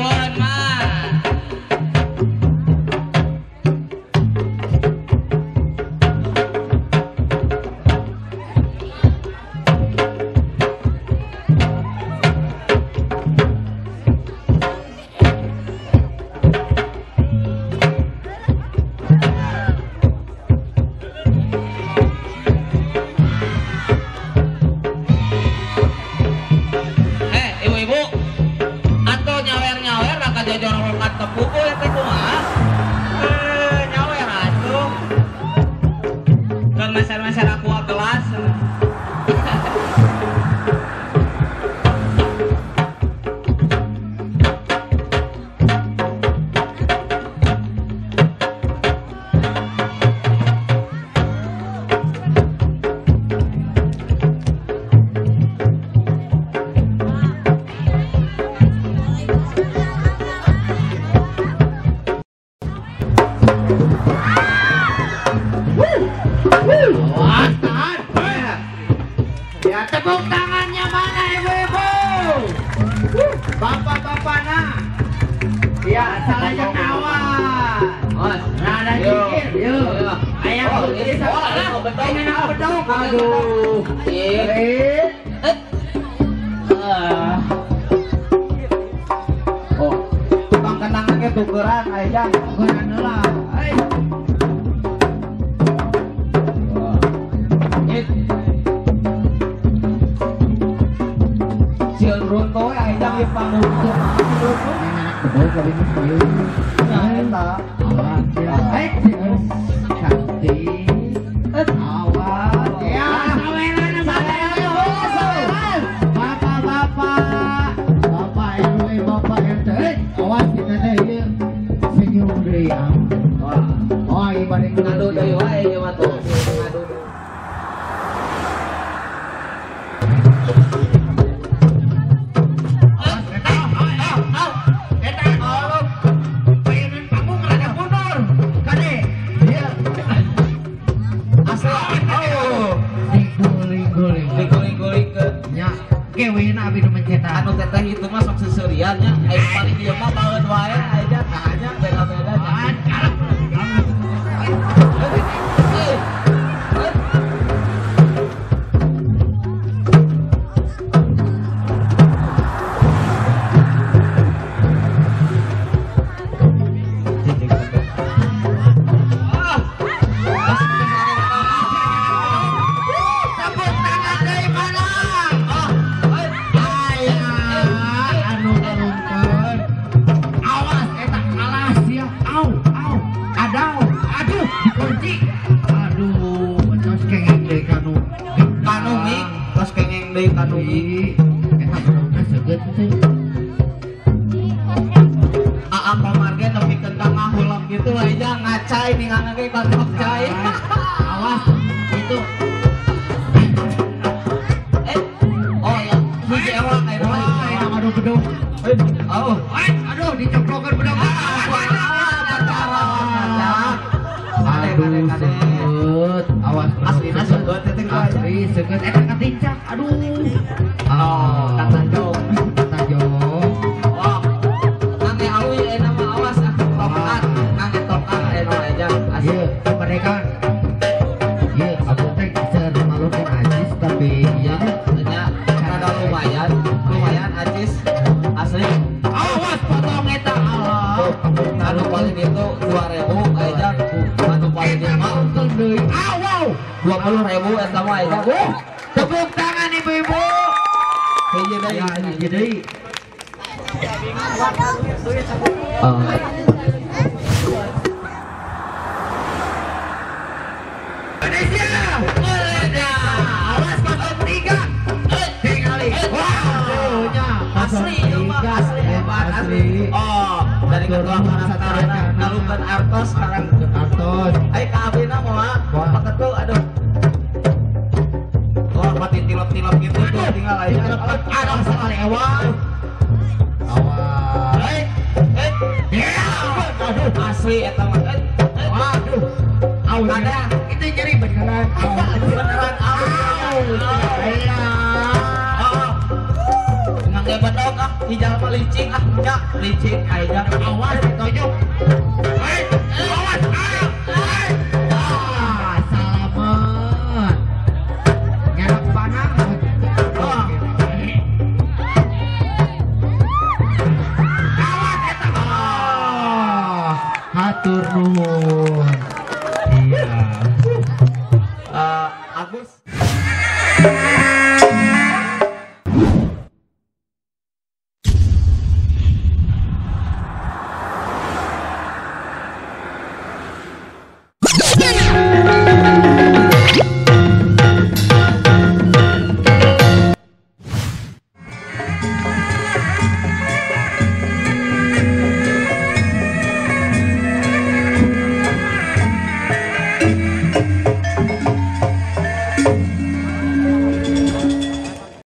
Nuhun mah. Ibu-ibu, atuh nyawer-nyawer raka jajor hormat tepuku ya teh kumaha? Nyawer atuh. Keun meser-meser aku gelas. Ya tepuk tangannya mana ibu-ibu? Bapak-bapak nah. Ya salahnya kawan. Rada dikit. Yuk. Ayam putih sama. Ini nak beduk. Aduh. Oh, tukang kenangannya tukeran aja. Tukeran lah. Sial runto aja yang panggung. Betul kali ini sial. Nah, eta. Cantik. Awas. Ya, saweran saweran. Bapak-bapak. Bapak RW, bapak RT. Awas kita teh ieu. Senyum deui. Oh, ibarat ngadu deui wae ieu mah tuh. Ngadu. Kewin abi nu mencetak anu teteh itu mah sok seseriannya aya paling ieu mah baeud wae aja tanya beda-beda Aam pamarge tapi kentang ngahulang gitu aja ngacai nih ngangge bantok cai. Awas itu. Oh ya, hiji ewak ayo aduh gedung. Aduh dicoplokan bedog. Awas aslina seget teh asli seget eta katincak. Aduh. Oh, kata jong. Oh. Nanti awi nama awas tokat. Nanti tokat aja. Iya, mereka. Iya, aku teh ser malukan ajis tapi ya nya ada lumayan ajis asli. Awas potong eta. Anu paling itu 2.000 aja. Anu paling mah deui. Wow. 20.000 eta mah aja. Tepuk tangan ibu-ibu. Hiji deui. Indonesia. Awas 03. Tinggali. Wow. Asli hebat asli. Oh, dari ketua Karangtaruna ngalukeun artos sekarang artos. Ai ka abina moal. Paketu aduh. Oh, mati tilap-tilap gitu tuh tinggal aja. Ada sekali ewang. Awas. Aduh, asli eta mah. Waduh. Aun ada. Itu jadi beneran. Beneran aun. Iya. Oh. Nang bedog ah hijau mah licik ah ya licik aja Awas ditonjok. awas Salamet. Nyarap panang. Awas eta. Hatur nuhun.